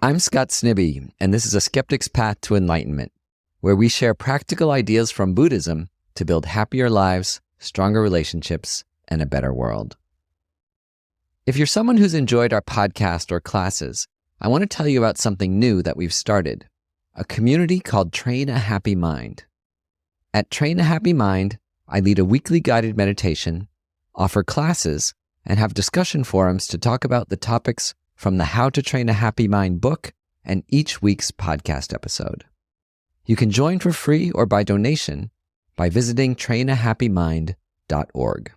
I'm Scott Snibbe, and this is A Skeptic's Path to Enlightenment, where we share practical ideas from Buddhism to build happier lives, stronger relationships, and a better world. If you're someone who's enjoyed our podcast or classes, I want to tell you about something new that we've started, a community called Train a Happy Mind. At Train a Happy Mind, I lead a weekly guided meditation, offer classes, and have discussion forums to talk about the topics from the How to Train a Happy Mind book and each week's podcast episode. You can join for free or by donation by visiting trainahappymind.org.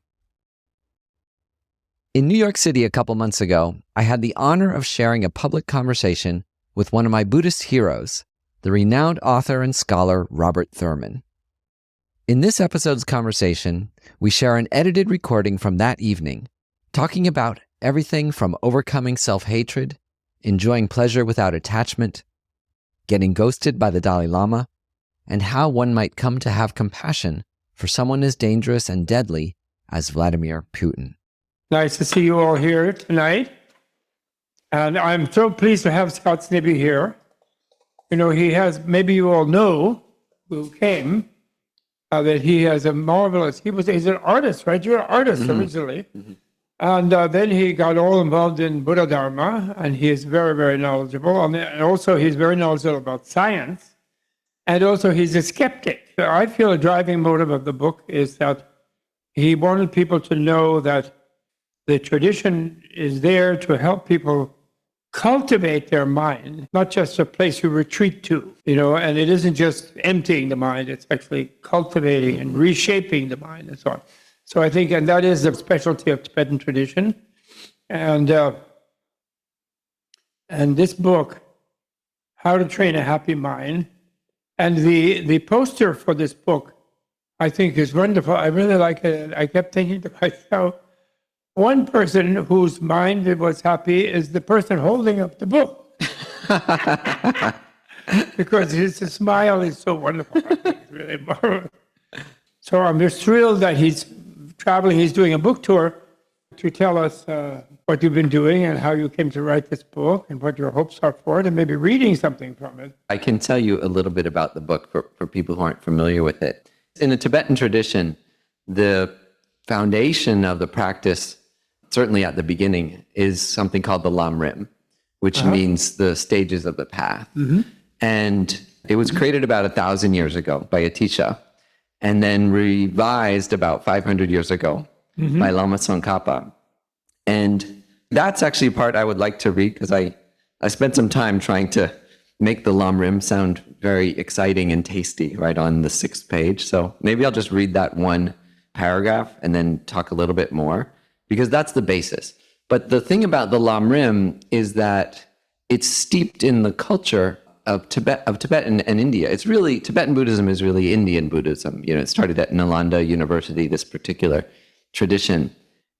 In New York City a couple months ago, I had the honor of sharing a public conversation with one of my Buddhist heroes, the renowned author and scholar Robert Thurman. In this episode's conversation, we share an edited recording from that evening, talking about everything from overcoming self-hatred, enjoying pleasure without attachment, getting ghosted by the Dalai Lama, and how one might come to have compassion for someone as dangerous and deadly as Vladimir Putin. Nice to see you all here tonight. And I'm so pleased to have Scott Snibbe here. You know, he has, maybe you all know who came, that he has a marvelous, he's an artist, right? You're an artist originally. Mm-hmm. And then he got all involved in Buddha Dharma, and he is very, very knowledgeable. And also, he's very knowledgeable about science. And also, he's a skeptic. So I feel a driving motive of the book is that he wanted people to know that the tradition is there to help people cultivate their mind, not just a place you retreat to, you know, and it isn't just emptying the mind, it's actually cultivating and reshaping the mind and so on. So I think, and that is the specialty of Tibetan tradition. And this book, How to Train a Happy Mind, and the poster for this book, I think is wonderful. I really like it. I kept thinking to myself, one person whose mind was happy is the person holding up the book. Because his smile is so wonderful. I think it's really marvelous. So I'm just thrilled that he's traveling. He's doing a book tour to tell us what you've been doing and how you came to write this book and what your hopes are for it, and maybe reading something from it. I can tell you a little bit about the book for people who aren't familiar with it. In the Tibetan tradition, the foundation of the practice, certainly at the beginning, is something called the Lam Rim, which means the stages of the path. Mm-hmm. And it was created about 1,000 years ago by Atisha, and then revised about 500 years ago by Lama Tsongkhapa. And that's actually a part I would like to read, because I spent some time trying to make the Lam Rim sound very exciting and tasty right on the 6th page. So maybe I'll just read that one paragraph and then talk a little bit more, because that's the basis. But the thing about the Lam Rim is that it's steeped in the culture of Tibet and India. It's really, Tibetan Buddhism is really Indian Buddhism. You know, it started at Nalanda University, this particular tradition.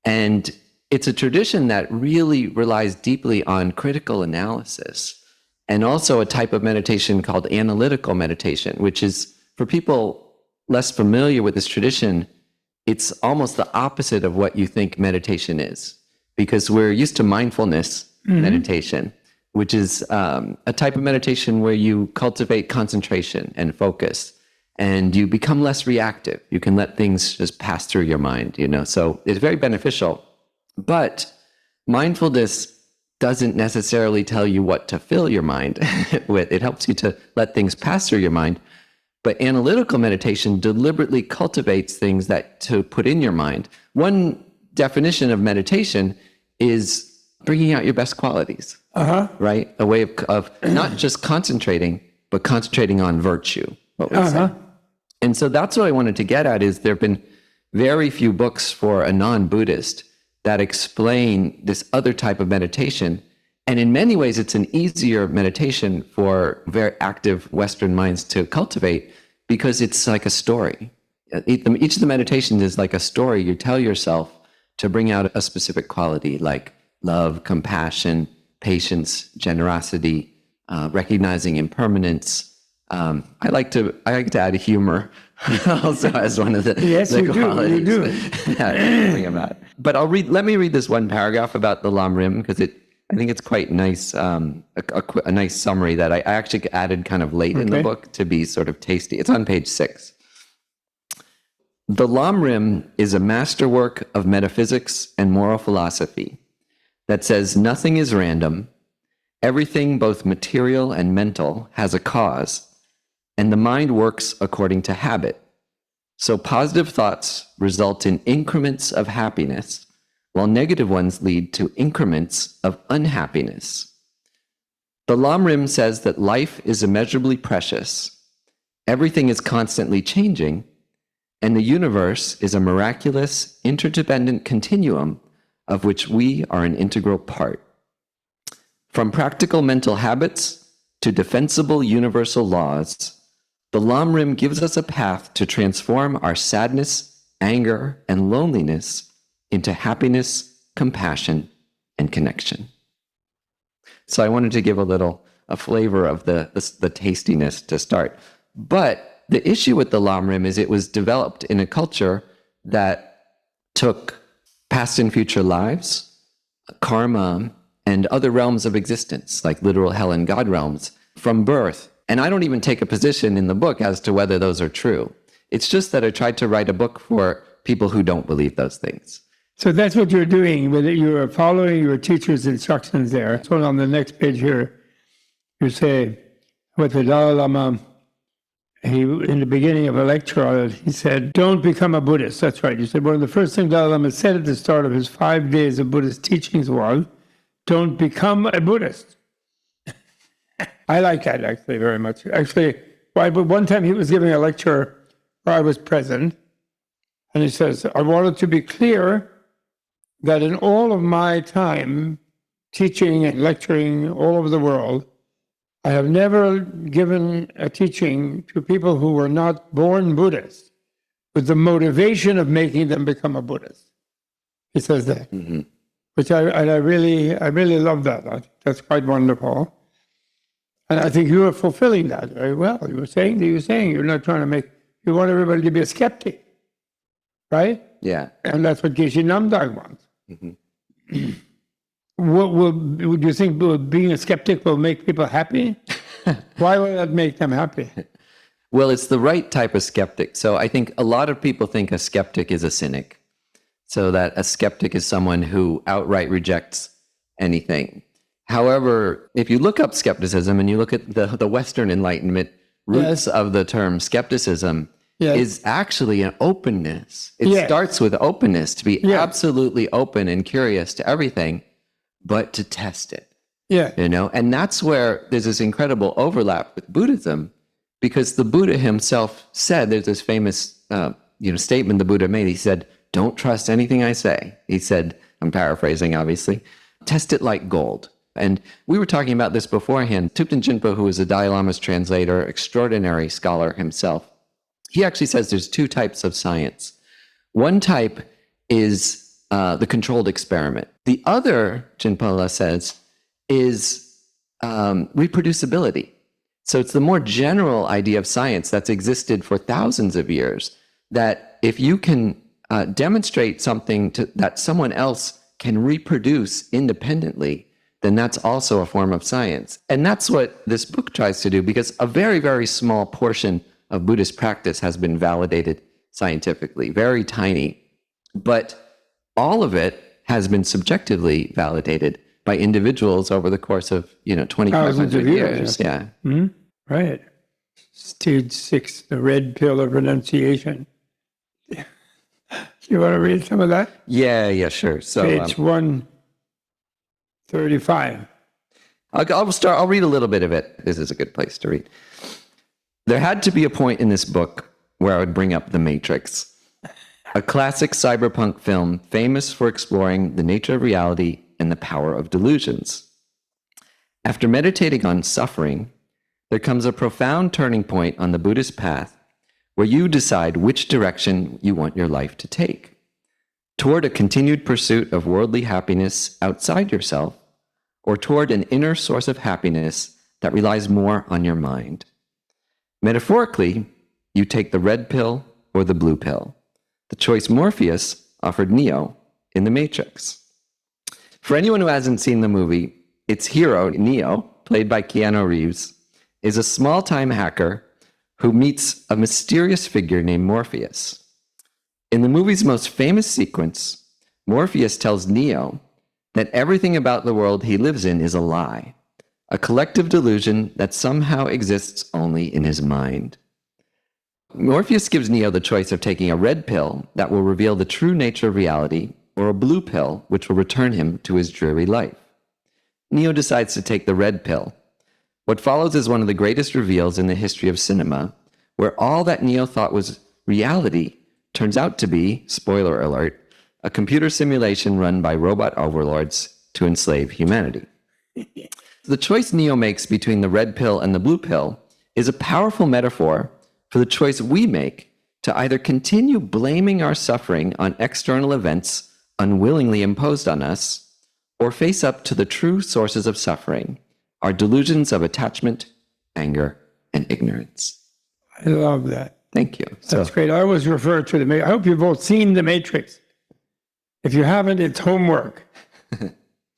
And it's a tradition that really relies deeply on critical analysis, and also a type of meditation called analytical meditation, which is, for people less familiar with this tradition, it's almost the opposite of what you think meditation is, because we're used to mindfulness meditation, which is a type of meditation where you cultivate concentration and focus, and you become less reactive. You can let things just pass through your mind, you know. So it's very beneficial. But mindfulness doesn't necessarily tell you what to fill your mind with. It helps you to let things pass through your mind. But analytical meditation deliberately cultivates things that to put in your mind. One definition of meditation is bringing out your best qualities, right? A way of not just concentrating, but concentrating on virtue, what we say. And so that's what I wanted to get at, is there have been very few books for a non-Buddhist that explain this other type of meditation. And in many ways, it's an easier meditation for very active Western minds to cultivate, because it's like a story. Each of the meditations is like a story you tell yourself to bring out a specific quality, like love, compassion, patience, generosity, recognizing impermanence. I like to add humor also as one of the qualities. You do. But let me read this one paragraph about the Lam Rim, because it I think it's quite nice, a nice summary that I actually added kind of late in the book to be sort of tasty. It's on page 6. The Lamrim is a masterwork of metaphysics and moral philosophy that says nothing is random, everything, both material and mental, has a cause, and the mind works according to habit. So positive thoughts result in increments of happiness, while negative ones lead to increments of unhappiness. The Lamrim says that life is immeasurably precious, everything is constantly changing, and the universe is a miraculous, interdependent continuum of which we are an integral part. From practical mental habits to defensible universal laws, the Lamrim gives us a path to transform our sadness, anger, and loneliness into happiness, compassion, and connection. So I wanted to give a flavor of the tastiness to start. But the issue with the Lamrim is it was developed in a culture that took past and future lives, karma, and other realms of existence, like literal hell and God realms, from birth. And I don't even take a position in the book as to whether those are true. It's just that I tried to write a book for people who don't believe those things. So that's what you're doing, whether you're following your teacher's instructions there. So on the next page here, you say, with the Dalai Lama, in the beginning of a lecture, he said, don't become a Buddhist. That's right. He said, one of the first things Dalai Lama said at the start of his 5 days of Buddhist teachings was, don't become a Buddhist. I like that, actually, very much. Actually, one time he was giving a lecture where I was present, and he says, I wanted to be clear that in all of my time teaching and lecturing all over the world, I have never given a teaching to people who were not born Buddhists with the motivation of making them become a Buddhist. He says that, which I really love that. That's quite wonderful. And I think you are fulfilling that very well. You were saying you're not trying to you want everybody to be a skeptic, right? Yeah. And that's what Geshe Namdang wants. Would you think being a skeptic will make people happy? Why would that make them happy? Well, it's the right type of skeptic. So I think a lot of people think a skeptic is a cynic. So that a skeptic is someone who outright rejects anything. However, if you look up skepticism and you look at the Western Enlightenment roots of the term skepticism, is actually an openness. It starts with openness, to be absolutely open and curious to everything, but to test it. And that's where there's this incredible overlap with Buddhism, because the Buddha himself said, there's this famous statement the Buddha made. He said, don't trust anything I say. He said, I'm paraphrasing, obviously, test it like gold. And we were talking about this beforehand. Thupten Jinpa, who is a Dalai Lama's translator, extraordinary scholar himself, he actually says there's 2 types of science. One type is the controlled experiment. The other, Jinpa says, is reproducibility. So it's the more general idea of science that's existed for thousands of years, that if you can demonstrate something that someone else can reproduce independently, then that's also a form of science. And that's what this book tries to do, because a very, very small portion of Buddhist practice has been validated scientifically, very tiny. But all of it has been subjectively validated by individuals over the course of 2,500 years. Yeah. Mm-hmm. Right. Stage 6, the red pill of renunciation. You want to read some of that? Yeah, sure. So page 135. I'll read a little bit of it. This is a good place to read. There had to be a point in this book where I would bring up The Matrix, a classic cyberpunk film famous for exploring the nature of reality and the power of delusions. After meditating on suffering, there comes a profound turning point on the Buddhist path where you decide which direction you want your life to take, toward a continued pursuit of worldly happiness outside yourself, or toward an inner source of happiness that relies more on your mind. Metaphorically, you take the red pill or the blue pill, the choice Morpheus offered Neo in The Matrix. For anyone who hasn't seen the movie, its hero, Neo, played by Keanu Reeves, is a small-time hacker who meets a mysterious figure named Morpheus. In the movie's most famous sequence, Morpheus tells Neo that everything about the world he lives in is a lie, a collective delusion that somehow exists only in his mind. Morpheus gives Neo the choice of taking a red pill that will reveal the true nature of reality, or a blue pill which will return him to his dreary life. Neo decides to take the red pill. What follows is one of the greatest reveals in the history of cinema, where all that Neo thought was reality turns out to be, spoiler alert, a computer simulation run by robot overlords to enslave humanity. The choice Neo makes between the red pill and the blue pill is a powerful metaphor for the choice we make to either continue blaming our suffering on external events unwillingly imposed on us, or face up to the true sources of suffering, our delusions of attachment, anger, and ignorance. I love that. Thank you. That's great. I always refer to the Matrix. I hope you've both seen The Matrix. If you haven't, it's homework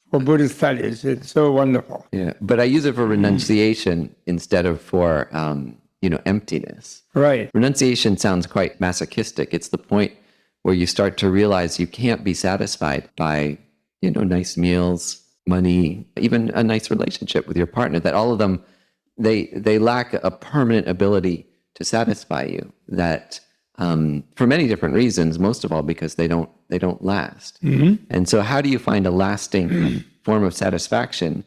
for Buddhist studies. It's so wonderful. Yeah, but I use it for renunciation instead of for, emptiness. Right. Renunciation sounds quite masochistic. It's the point where you start to realize you can't be satisfied by, nice meals, money, even a nice relationship with your partner, that all of them, they lack a permanent ability to satisfy you, that for many different reasons, most of all because they don't last. Mm-hmm. And so how do you find a lasting form of satisfaction?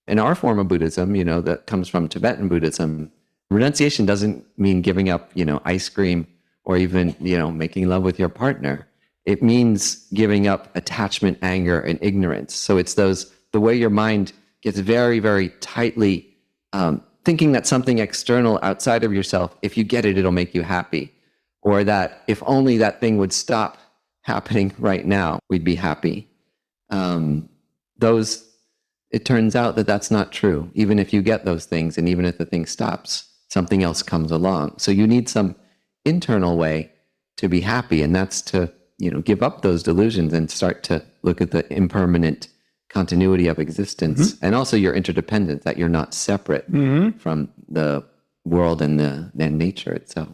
In our form of Buddhism, that comes from Tibetan Buddhism, renunciation doesn't mean giving up, ice cream or even, making love with your partner. It means giving up attachment, anger, and ignorance. So it's the way your mind gets very, very tightly thinking that something external outside of yourself, if you get it, it'll make you happy. Or that if only that thing would stop happening right now, we'd be happy. It turns out that that's not true. Even if you get those things, and even if the thing stops, something else comes along. So you need some internal way to be happy, and that's to give up those delusions and start to look at the impermanent continuity of existence, and also your interdependence, that you're not separate from the world and the nature itself.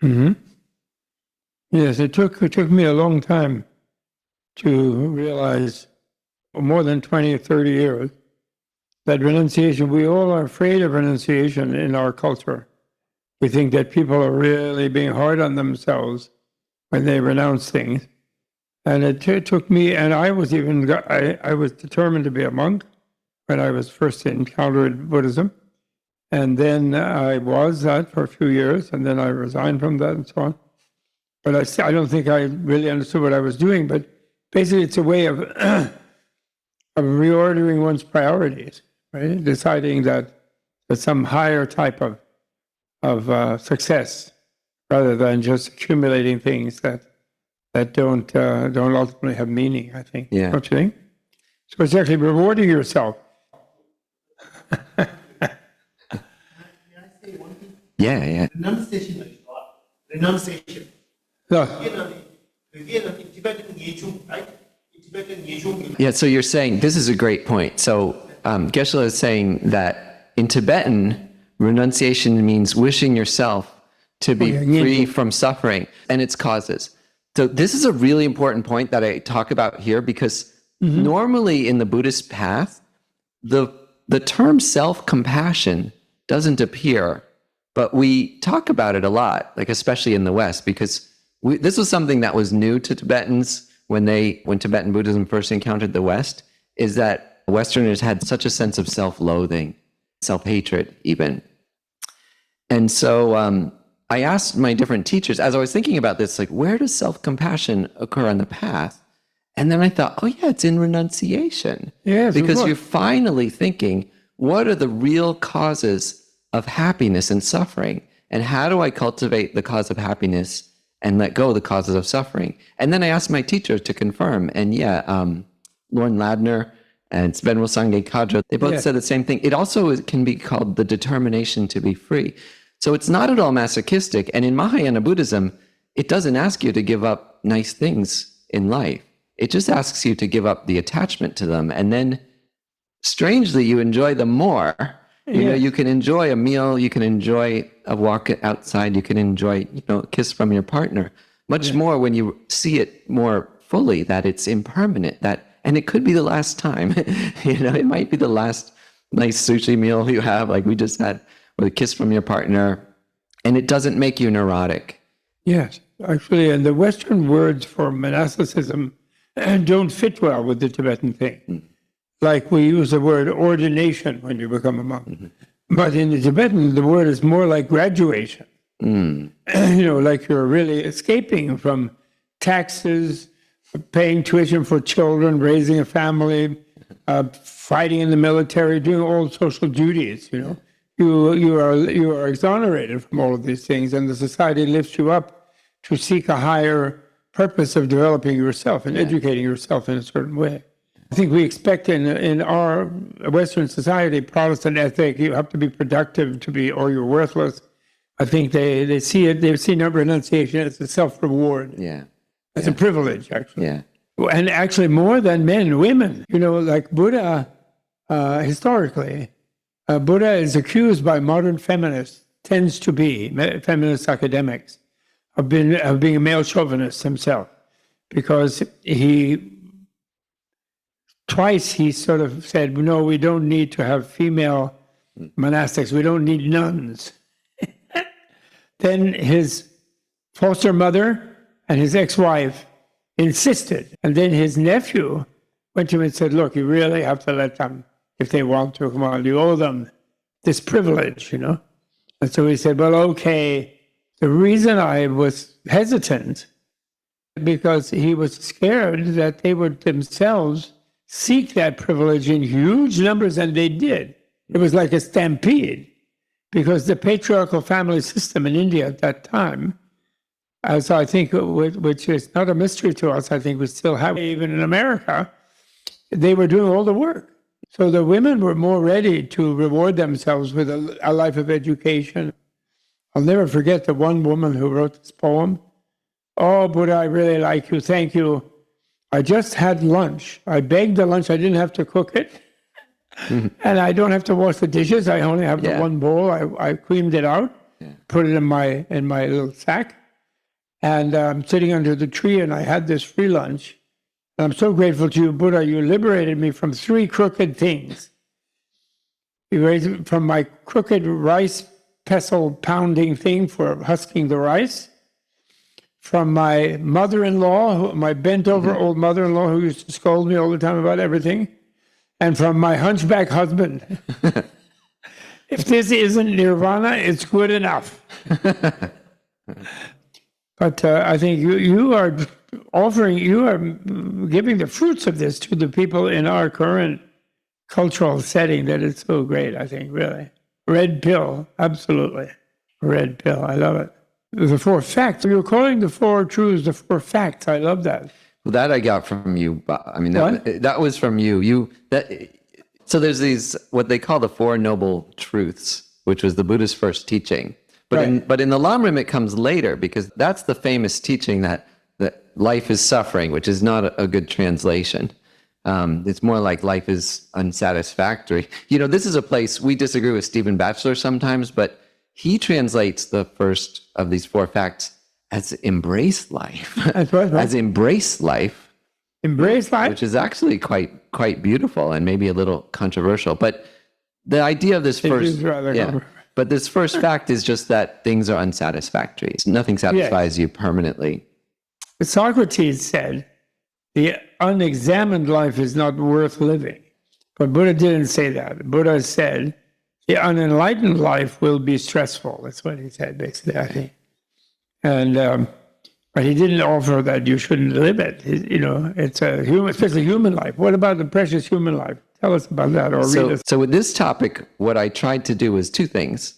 Mm-hmm. Yes, it took me a long time to realize, more than 20 or 30 years, that renunciation, we all are afraid of renunciation in our culture. We think that people are really being hard on themselves when they renounce things. And it took me, and I was determined to be a monk when I was first encountered Buddhism. And then I was that for a few years, and then I resigned from that and so on. But I don't think I really understood what I was doing, but basically it's a way of reordering one's priorities, right? Deciding that there's some higher type of success rather than just accumulating things that don't ultimately have meaning, I think. Yeah. Don't you think? So it's actually rewarding yourself. Yeah. Renunciation. Renunciation. No. Tibetan Yechung, right? Tibetan Yechung. Yeah, so you're saying, this is a great point. So Geshe-la is saying that in Tibetan, renunciation means wishing yourself to be free from suffering and its causes. So this is a really important point that I talk about here, because normally in the Buddhist path, the term self-compassion doesn't appear, but we talk about it a lot, like especially in the West, because this was something that was new to Tibetans when Tibetan Buddhism first encountered the West, is that Westerners had such a sense of self-loathing, self-hatred even. And so I asked my different teachers, as I was thinking about this, like, where does self-compassion occur on the path? And then I thought, oh yeah, it's in renunciation. Yes, because you're finally thinking, what are the real causes of happiness and suffering? And how do I cultivate the cause of happiness and let go of the causes of suffering? And then I asked my teacher to confirm. And Lorne Ladner and Svenro Sangye Kadra, they both said the same thing. It also can be called the determination to be free. So it's not at all masochistic. And in Mahayana Buddhism, it doesn't ask you to give up nice things in life. it just asks you to give up the attachment to them. And then strangely, you enjoy them more. You know, you can enjoy a meal, you can enjoy a walk outside, you can enjoy, a kiss from your partner much more when you see it more fully, that it's impermanent, and it could be the last time. It might be the last nice sushi meal you have, like we just had, or a kiss from your partner, and it doesn't make you neurotic. Yes, actually, and the Western words for monasticism don't fit well with the Tibetan thing. Like we use the word ordination when you become a monk. But in the Tibetan, the word is more like graduation. Like you're really escaping from taxes, paying tuition for children, raising a family, fighting in the military, doing all social duties. You are exonerated from all of these things, and the society lifts you up to seek a higher purpose of developing yourself and educating yourself in a certain way. I think we expect in our Western society, Protestant ethic, you have to be productive or you're worthless. I think they see renunciation as a self-reward. Yeah. As a privilege, actually. Yeah. And actually more than men, women. Like Buddha, historically, Buddha is accused by modern feminists, tends to be, feminist academics, of being a male chauvinist himself. Because twice he sort of said, no, we don't need to have female monastics. We don't need nuns. Then his foster mother and his ex-wife insisted. And then his nephew went to him and said, look, you really have to let them, if they want to, come on, you owe them this privilege, And so he said, well, okay. The reason I was hesitant, because he was scared that they would themselves seek that privilege in huge numbers, and they did. It was like a stampede, because the patriarchal family system in India at that time, as I think, which is not a mystery to us, I think we still have, even in America, they were doing all the work. So the women were more ready to reward themselves with a life of education. I'll never forget the one woman who wrote this poem. Oh, Buddha, I really like you. Thank you. I just had lunch. I begged the lunch. I didn't have to cook it. And I don't have to wash the dishes. I only have the one bowl. I creamed it out, put it in my little sack. And I'm sitting under the tree, and I had this free lunch. And I'm so grateful to you, Buddha. You liberated me from 3 crooked things. You raised me from my crooked rice pestle pounding thing for husking the rice, from my mother-in-law, my bent-over old mother-in-law who used to scold me all the time about everything, and from my hunchback husband. If this isn't nirvana, it's good enough. But I think you are giving the fruits of this to the people in our current cultural setting that is so great, I think, really. Red pill, absolutely. Red pill, I love it. The 4 facts. You're calling the 4 truths the 4 facts. I love that. Well, that I got from you. I mean, that was from you. So there's these, what they call the 4 Noble Truths, which was the Buddha's first teaching. But in the Lamrim, it comes later, because that's the famous teaching that life is suffering, which is not a good translation. It's more like life is unsatisfactory. This is a place we disagree with Stephen Batchelor sometimes, but he translates the first of these 4 facts as embrace life. As embrace life. Embrace life? Which is actually quite beautiful and maybe a little controversial. But the idea of this but this first fact is just that things are unsatisfactory. Nothing satisfies you permanently. Socrates said, the unexamined life is not worth living. But Buddha didn't say that. Buddha said, the unenlightened life will be stressful. That's what he said, basically, I think. And but he didn't offer that you shouldn't live it. It's a human, especially human life. What about the precious human life? Tell us about that, or read us. So with this topic, what I tried to do was 2 things.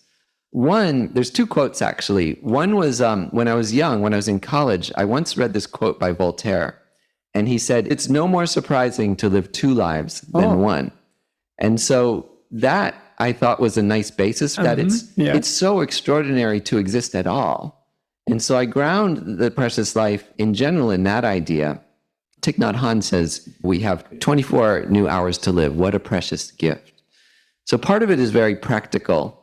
One, there's 2 quotes, actually. One was when I was young, when I was in college, I once read this quote by Voltaire. And he said, it's no more surprising to live 2 lives than one. And so that I thought was a nice basis, that it's so extraordinary to exist at all. And so I ground the precious life in general in that idea. Thich Nhat Hanh says, we have 24 new hours to live. What a precious gift. So part of it is very practical.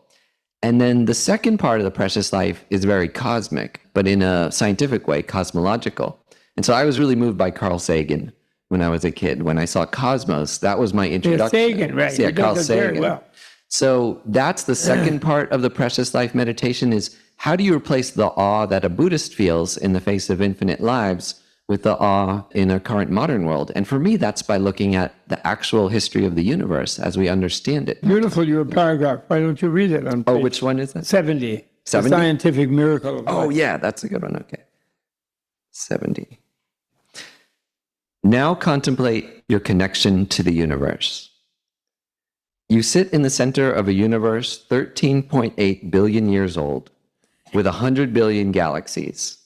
And then the second part of the precious life is very cosmic, but in a scientific way, cosmological. And so I was really moved by Carl Sagan when I was a kid. When I saw Cosmos, that was my introduction. Sagan, right. Yeah, He Carl does it very Sagan. well. So that's the second part of the precious life meditation is how do you replace the awe that a Buddhist feels in the face of infinite lives with the awe in a current modern world? And for me, that's by looking at the actual history of the universe as we understand it. Beautiful, your paragraph. Why don't you read it on Oh, page which one is that? 70? 70? The scientific miracle of Oh, life. yeah, that's a good one. Okay. 70. Now contemplate your connection to the universe. You sit in the center of a universe 13.8 billion years old with 100 billion galaxies.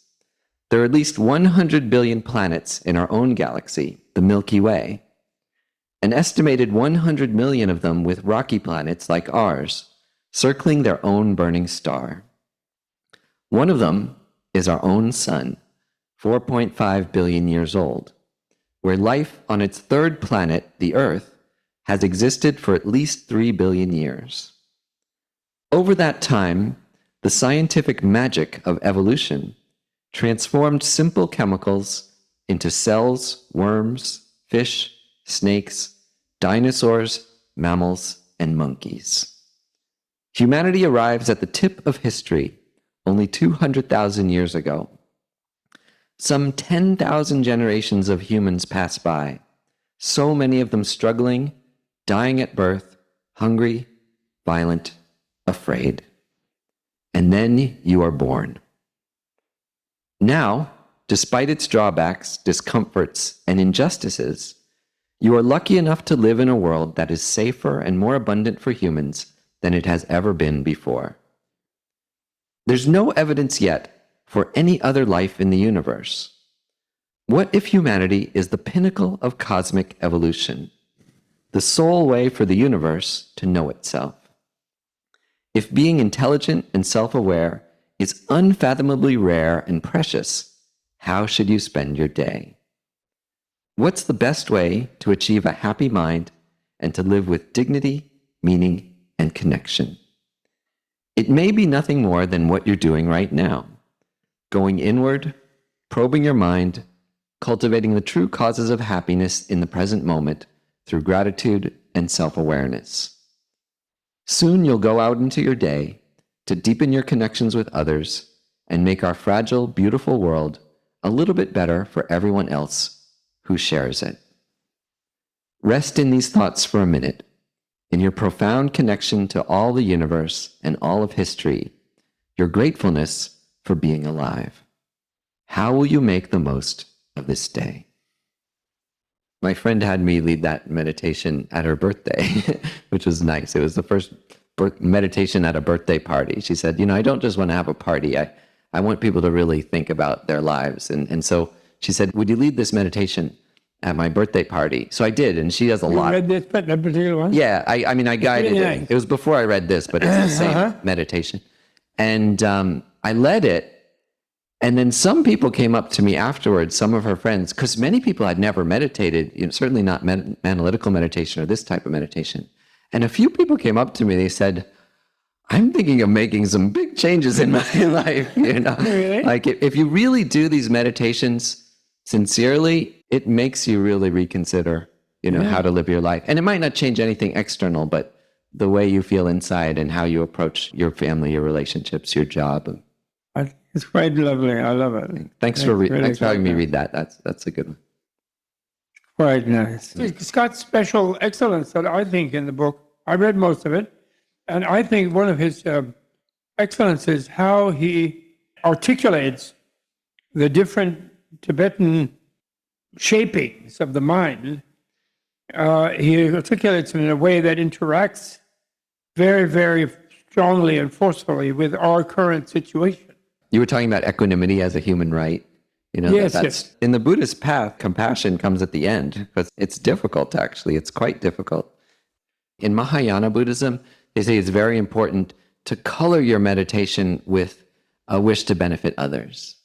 There are at least 100 billion planets in our own galaxy, the Milky Way. An estimated 100 million of them with rocky planets like ours, circling their own burning star. One of them is our own sun, 4.5 billion years old, where life on its third planet, the Earth, has existed for at least 3 billion years. Over that time, the scientific magic of evolution transformed simple chemicals into cells, worms, fish, snakes, dinosaurs, mammals, and monkeys. Humanity arrives at the tip of history only 200,000 years ago. Some 10,000 generations of humans pass by, so many of them struggling, dying at birth, hungry, violent, afraid. And then you are born. Now, despite its drawbacks, discomforts, and injustices, you are lucky enough to live in a world that is safer and more abundant for humans than it has ever been before. There's no evidence yet for any other life in the universe. What if humanity is the pinnacle of cosmic evolution, the sole way for the universe to know itself? If being intelligent and self-aware is unfathomably rare and precious, how should you spend your day? What's the best way to achieve a happy mind and to live with dignity, meaning, and connection? It may be nothing more than what you're doing right now, going inward, probing your mind, cultivating the true causes of happiness in the present moment through gratitude and self-awareness. Soon you'll go out into your day to deepen your connections with others and make our fragile, beautiful world a little bit better for everyone else who shares it. Rest in these thoughts for a minute, in your profound connection to all the universe and all of history, your gratefulness for being alive. How will you make the most of this day? My friend had me lead that meditation at her birthday, which was nice. It was the first meditation at a birthday party. She said, I don't just want to have a party. I want people to really think about their lives. And so she said, would you lead this meditation at my birthday party? So I did, and she does a lot. You read this that particular one? Yeah, I mean, I guided really it. nice. It was before I read this, but it's the same meditation. And I led it. And then some people came up to me afterwards, some of her friends, because many people had never meditated, certainly not analytical meditation or this type of meditation. And a few people came up to me, they said, I'm thinking of making some big changes in my life. Really? Like if you really do these meditations sincerely, it makes you really reconsider, how to live your life. And it might not change anything external, but the way you feel inside and how you approach your family, your relationships, your job. It's quite lovely. I love it. Thanks for having me read that. That's a good one. Quite nice. It's got special excellence that I think in the book. I read most of it, and I think one of his excellence is how he articulates the different Tibetan shapings of the mind. He articulates it in a way that interacts very, very strongly and forcefully with our current situation. You were talking about equanimity as a human right. Yes. In the Buddhist path, compassion comes at the end, because it's difficult, actually. It's quite difficult. In Mahayana Buddhism, they say it's very important to color your meditation with a wish to benefit others.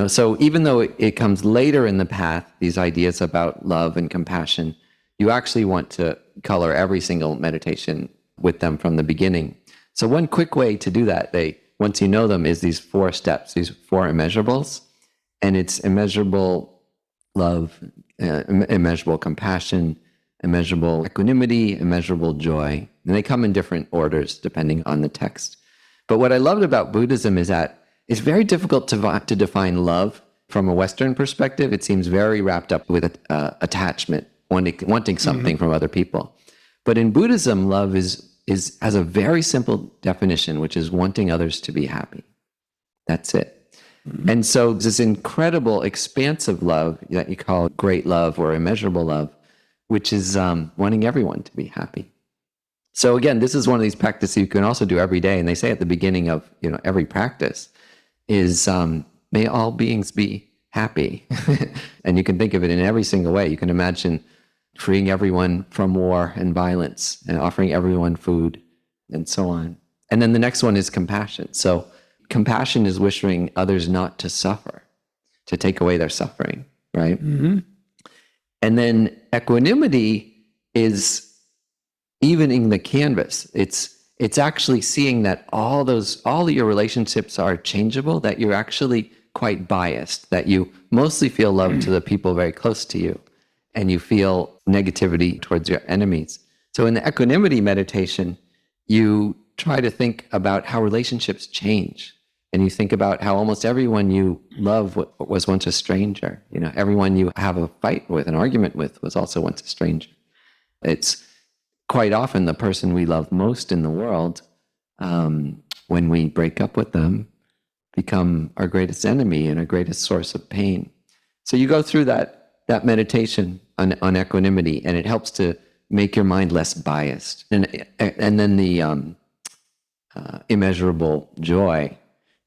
So even though it comes later in the path, these ideas about love and compassion, you actually want to color every single meditation with them from the beginning. So one quick way to do that, once you know them, is these 4 steps, these 4 immeasurables. And it's immeasurable love, immeasurable compassion, immeasurable equanimity, immeasurable joy. And they come in different orders depending on the text. But what I loved about Buddhism is that it's very difficult to define love from a Western perspective. It seems very wrapped up with attachment, wanting something from other people. But in Buddhism, love has a very simple definition, which is wanting others to be happy. That's it. And so this incredible expansive love that you call great love or immeasurable love, which is wanting everyone to be happy. So again, this is one of these practices you can also do every day. And they say at the beginning of every practice is may all beings be happy. And you can think of it in every single way. You can imagine freeing everyone from war and violence and offering everyone food and so on. And then the next one is compassion. So compassion is wishing others not to suffer, to take away their suffering, right? Mm-hmm. And then equanimity is evening the canvas. It's actually seeing that all of your relationships are changeable, that you're actually quite biased, that you mostly feel love to the people very close to you, and you feel negativity towards your enemies. So in the equanimity meditation, you try to think about how relationships change. And you think about how almost everyone you love was once a stranger. Everyone you have a fight with, an argument with, was also once a stranger. It's quite often the person we love most in the world, when we break up with them, become our greatest enemy and our greatest source of pain. So you go through that meditation on equanimity, and it helps to make your mind less biased. And then the immeasurable joy.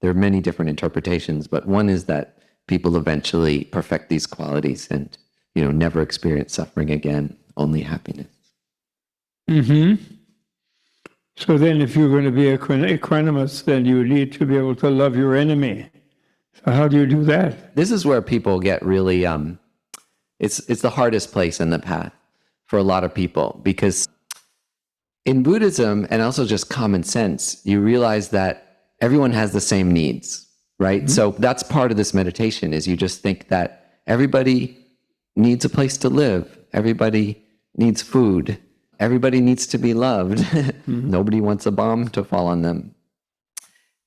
There are many different interpretations, but one is that people eventually perfect these qualities and never experience suffering again, only happiness. Mm-hmm. So then if you're going to be equanimous, then you need to be able to love your enemy. So how do you do that? This is where people get really, it's the hardest place in the path for a lot of people, because in Buddhism, and also just common sense, you realize that everyone has the same needs, right? Mm-hmm. So that's part of this meditation, is you just think that everybody needs a place to live. Everybody needs food. Everybody needs to be loved. Mm-hmm. Nobody wants a bomb to fall on them.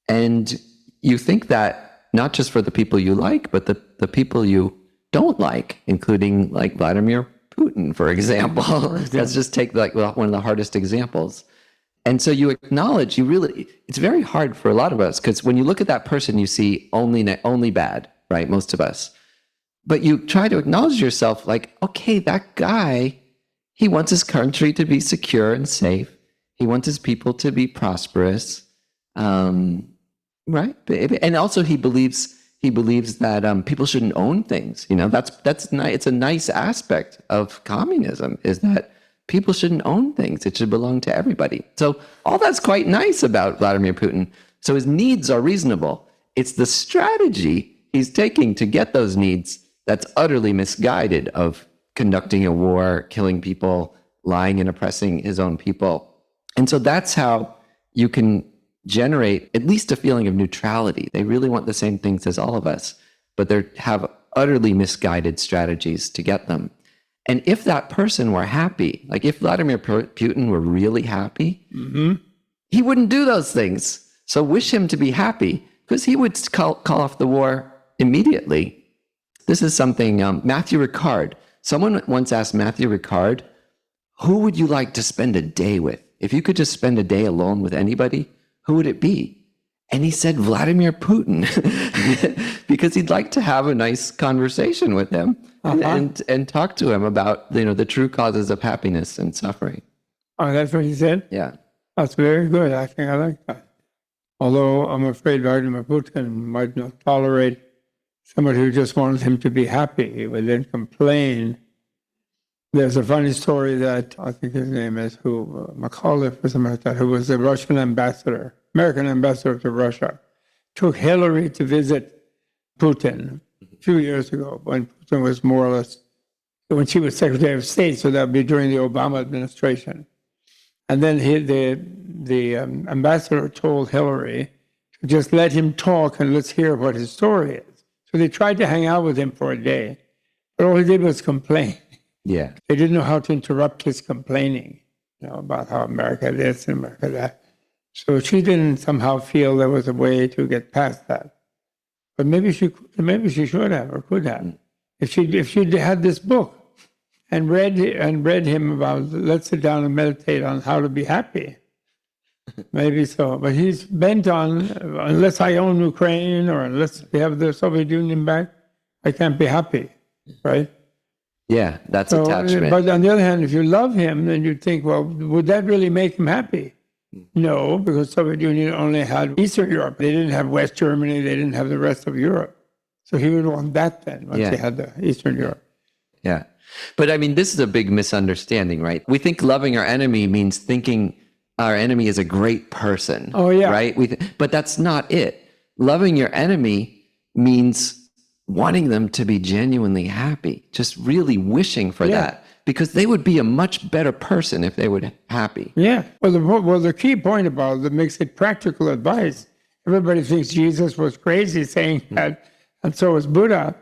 And you think that not just for the people you like, but the people you don't like, including like Vladimir Putin, for example. Let's just take one of the hardest examples. And so you acknowledge, it's very hard for a lot of us, because when you look at that person, you see only bad, right? Most of us. But you try to acknowledge yourself like, okay, that guy, he wants his country to be secure and safe. He wants his people to be prosperous, right? And also he believes that people shouldn't own things. That's nice. It's a nice aspect of communism, is that people shouldn't own things. It should belong to everybody. So all that's quite nice about Vladimir Putin. So his needs are reasonable. It's the strategy he's taking to get those needs that's utterly misguided, of conducting a war, killing people, lying and oppressing his own people. And so that's how you can generate at least a feeling of neutrality. They really want the same things as all of us, but they have utterly misguided strategies to get them. And if that person were happy, like if Vladimir Putin were really happy, mm-hmm. he wouldn't do those things. So wish him to be happy, because he would call off the war immediately. This is something Matthew Ricard, someone once asked Matthew Ricard, who would you like to spend a day with? If you could just spend a day alone with anybody, who would it be? And he said Vladimir Putin, because he'd like to have a nice conversation with him, and talk to him about the true causes of happiness and suffering. Oh, that's what he said? Yeah. That's very good. I think I like that. Although I'm afraid Vladimir Putin might not tolerate somebody who just wanted him to be happy. He would then complain. There's a funny story that I think his name is McAuliffe or something like that, who was the Russian ambassador, American ambassador to Russia, took Hillary to visit Putin a few years ago, when Putin was more or less, when she was Secretary of State, so that would be during the Obama administration. And then the ambassador told Hillary to just let him talk and let's hear what his story is. So they tried to hang out with him for a day, but all he did was complain. Yeah. They didn't know how to interrupt his complaining, about how America this and America that. So she didn't somehow feel there was a way to get past that. But maybe she should have or could have. If she'd had this book and read him about, let's sit down and meditate on how to be happy. Maybe so. But he's bent on, unless I own Ukraine or unless we have the Soviet Union back, I can't be happy, right? Yeah, that's attachment. But on the other hand, if you love him, then you think, well, would that really make him happy? No, because Soviet Union only had Eastern Europe. They didn't have West Germany. They didn't have the rest of Europe. So he would want that then, once he had the Eastern Europe. Yeah. But I mean, this is a big misunderstanding, right? We think loving our enemy means thinking our enemy is a great person. Oh, yeah. Right? But that's not it. Loving your enemy means wanting them to be genuinely happy, just really wishing for that, because they would be a much better person if they were happy. Yeah. Well, the key point about it that makes it practical advice, everybody thinks Jesus was crazy saying that, and so was Buddha,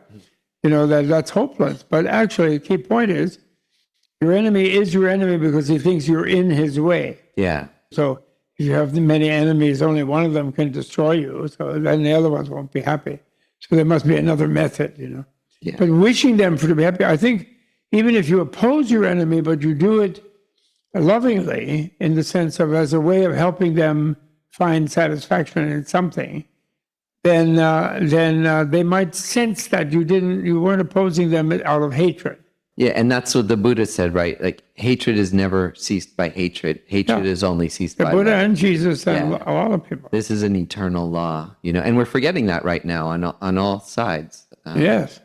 that's hopeless. But actually, the key point is your enemy is your enemy because he thinks you're in his way. Yeah. So if you have many enemies, only one of them can destroy you, so then the other ones won't be happy. So there must be another method, Yeah. But wishing them to be happy, I think even if you oppose your enemy, but you do it lovingly in the sense of as a way of helping them find satisfaction in something, then they might sense that you weren't opposing them out of hatred. Yeah, and that's what the Buddha said, right? Like, hatred is never ceased by hatred. Hatred is only ceased by Buddha love. and Jesus and a lot of people. This is an eternal law, and we're forgetting that right now on all sides. Yes.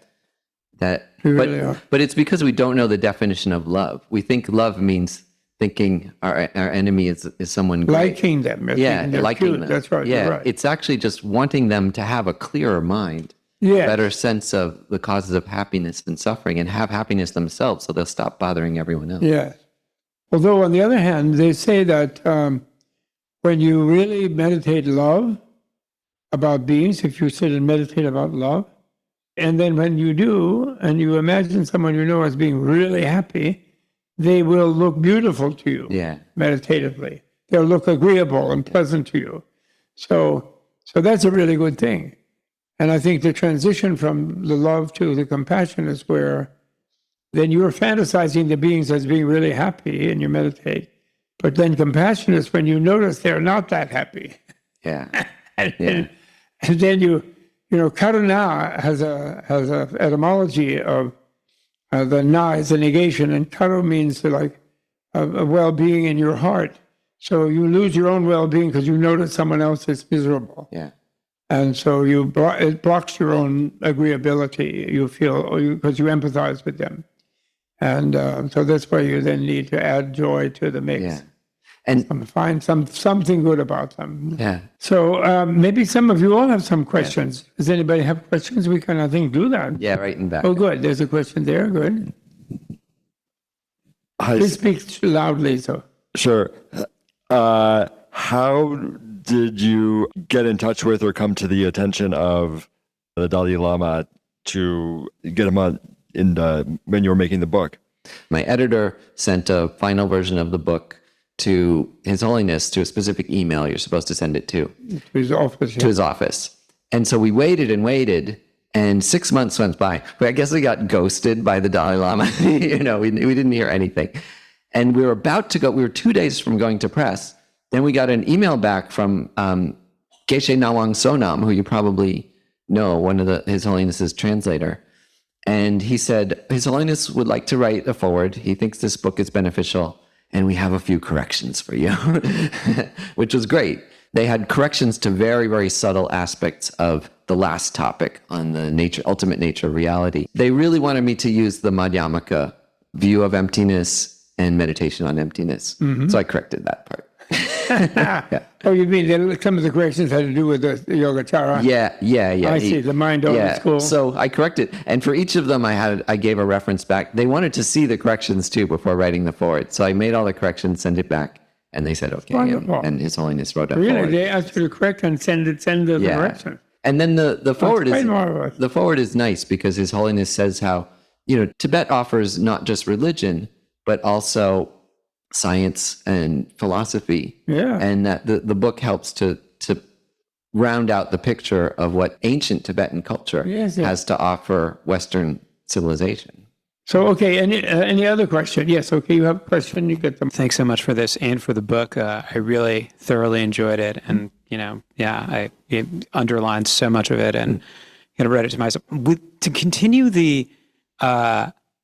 But it's because we don't know the definition of love. We think love means thinking our enemy is someone great. Liking them. Liking them. That's right. Yeah, You're right. it's actually just wanting them to have a clearer mind, Yes. better sense of the causes of happiness and suffering, and have happiness themselves, so they'll stop bothering everyone else. Yes. Although, on the other hand, they say that when you really meditate love about beings, if you sit and meditate about love, and then when you do, and you imagine someone you know as being really happy, they will look beautiful to you meditatively. They'll look agreeable and pleasant to you. So that's a really good thing. And I think the transition from the love to the compassion is where then you're fantasizing the beings as being really happy and you meditate. But then compassion is when you notice they're not that happy. Yeah. And then karuna has a etymology of the na is a negation, and karu means like a well-being in your heart. So you lose your own well-being because you notice someone else is miserable. Yeah. And so it blocks your own agreeability, you feel, because you empathize with them. And so that's why you then need to add joy to the mix. Yeah. And find something good about them. Yeah. So maybe some of you all have some questions. Does anybody have questions? We can, I think, do that. Yeah, right in back. Oh, good. There's a question there. Good. Please speak loudly. So. Sure. How did you get in touch with or come to the attention of the Dalai Lama to get him on when you were making the book? My editor sent a final version of the book to His Holiness, to a specific email you're supposed to send it to. To his office. To his office. And so we waited and waited, and 6 months went by. I guess we got ghosted by the Dalai Lama. We didn't hear anything. And we were about to go, we were 2 days from going to press. Then we got an email back from Geshe Nawang Sonam, who you probably know, one of His Holiness's translator. And he said, His Holiness would like to write a foreword. He thinks this book is beneficial, and we have a few corrections for you, which was great. They had corrections to very, very subtle aspects of the last topic on the ultimate nature of reality. They really wanted me to use the Madhyamaka view of emptiness and meditation on emptiness. Mm-hmm. So I corrected that part. Oh, you mean some of the corrections had to do with the Yogacara? Yeah. I see, the mind over school. So I corrected, and for each of them, I gave a reference back. They wanted to see the corrections too before writing the forward. So I made all the corrections, sent it back, and they said okay. And His Holiness wrote a Really, forward. they asked you to correct and send the correction. And then the forward quite is marvelous. the forward is nice because His Holiness says how Tibet offers not just religion but also science and philosophy. Yeah. And that the book helps to round out the picture of what ancient Tibetan culture Yes. has to offer Western civilization. So, okay, any other question? Yes, okay, you have a question, you get them. Thanks so much for this and for the book. I really thoroughly enjoyed it. And, it underlines so much of it and read it to myself. To continue the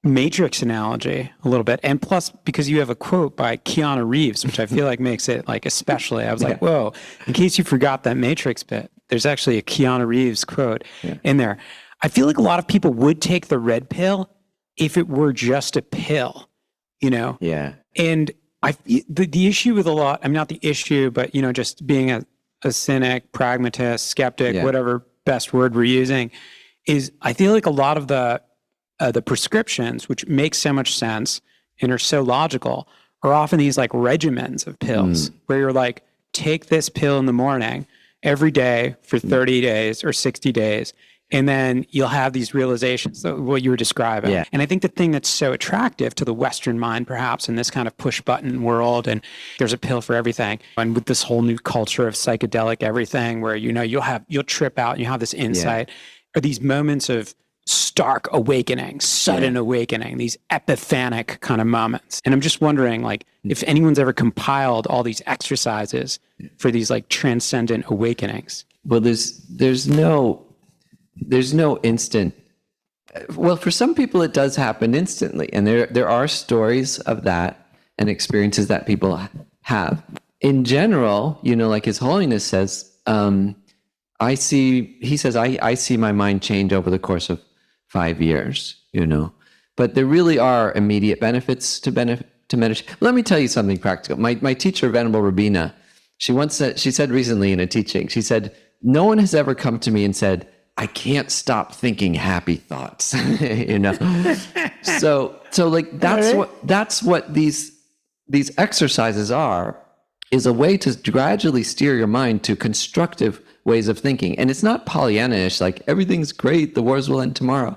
Matrix analogy a little bit, and plus because you have a quote by Keanu Reeves, which I feel like makes it especially, I was like, whoa, in case you forgot that Matrix bit, there's actually a Keanu Reeves quote in there. I feel like a lot of people would take the red pill if it were just a pill, Yeah. And the issue with a lot, not the issue, but, just being a cynic, pragmatist, skeptic, whatever best word we're using, is I feel like a lot of the prescriptions, which make so much sense and are so logical, are often these regimens of pills where you're like, take this pill in the morning every day for 30 days or 60 days. And then you'll have these realizations, what you were describing. Yeah. And I think the thing that's so attractive to the Western mind, perhaps, in this kind of push button world, and there's a pill for everything. And with this whole new culture of psychedelic everything where, you'll trip out and you have this insight, are these moments of stark awakening, sudden awakening, these epiphanic kind of moments. And I'm just wondering, if anyone's ever compiled all these exercises for these transcendent awakenings. Well, there's no instant. Well, for some people, it does happen instantly. And there are stories of that and experiences that people have. In general, like His Holiness says, I see my mind change over the course of 5 years, but there really are immediate benefits to meditation. Let me tell you something practical. My teacher, Venerable Rabina, she said recently in a teaching, she said, no one has ever come to me and said, I can't stop thinking happy thoughts, So that's what these exercises are, is a way to gradually steer your mind to constructive ways of thinking. And it's not Pollyanna-ish, like everything's great, the wars will end tomorrow.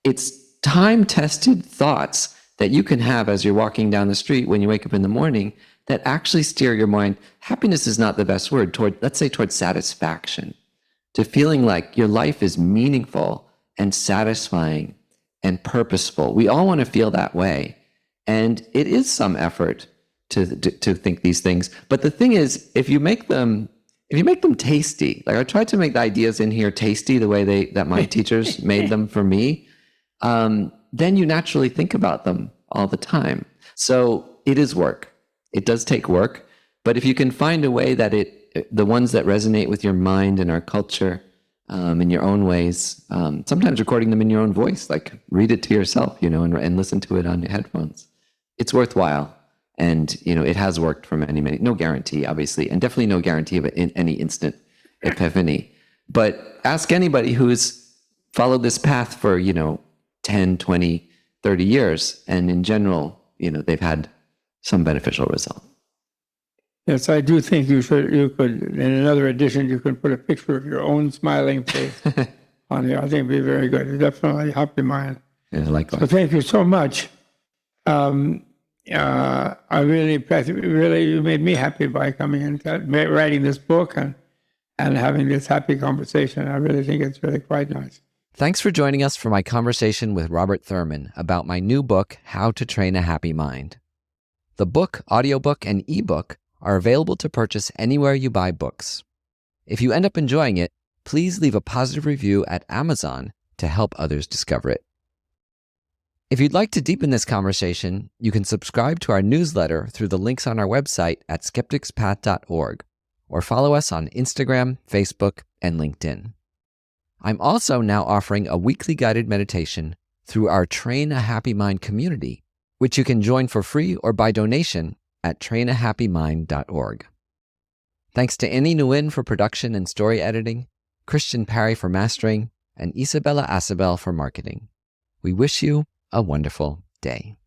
It's time-tested thoughts that you can have as you're walking down the street when you wake up in the morning that actually steer your mind. Happiness is not the best word, toward satisfaction. To feeling like your life is meaningful and satisfying and purposeful. We all want to feel that way. And it is some effort to think these things. But the thing is, if you make them tasty, I tried to make the ideas in here tasty the way that my teachers made them for me, then you naturally think about them all the time. So it is work. It does take work. But if you can find a way that the ones that resonate with your mind and our culture in your own ways, sometimes recording them in your own voice, read it to yourself, and listen to it on your headphones. It's worthwhile. And, it has worked for many, no guarantee, obviously, and definitely no guarantee of any instant epiphany. But ask anybody who's followed this path for, 10, 20, 30 years. And in general, they've had some beneficial result. Yes, I do think you could, in another edition, you could put a picture of your own smiling face on there. I think it'd be very good. It definitely help your mind. Yeah, likewise. So thank you so much. I really, you made me happy by coming and writing this book and having this happy conversation. I really think it's really quite nice. Thanks for joining us for my conversation with Robert Thurman about my new book, How to Train a Happy Mind. The book, audiobook, and ebook are available to purchase anywhere you buy books. If you end up enjoying it, please leave a positive review at Amazon to help others discover it. If you'd like to deepen this conversation, you can subscribe to our newsletter through the links on our website at skepticspath.org or follow us on Instagram, Facebook, and LinkedIn. I'm also now offering a weekly guided meditation through our Train a Happy Mind community, which you can join for free or by donation at trainahappymind.org. Thanks to Annie Nguyen for production and story editing, Christian Parry for mastering, and Isabella Acebel for marketing. We wish you a wonderful day.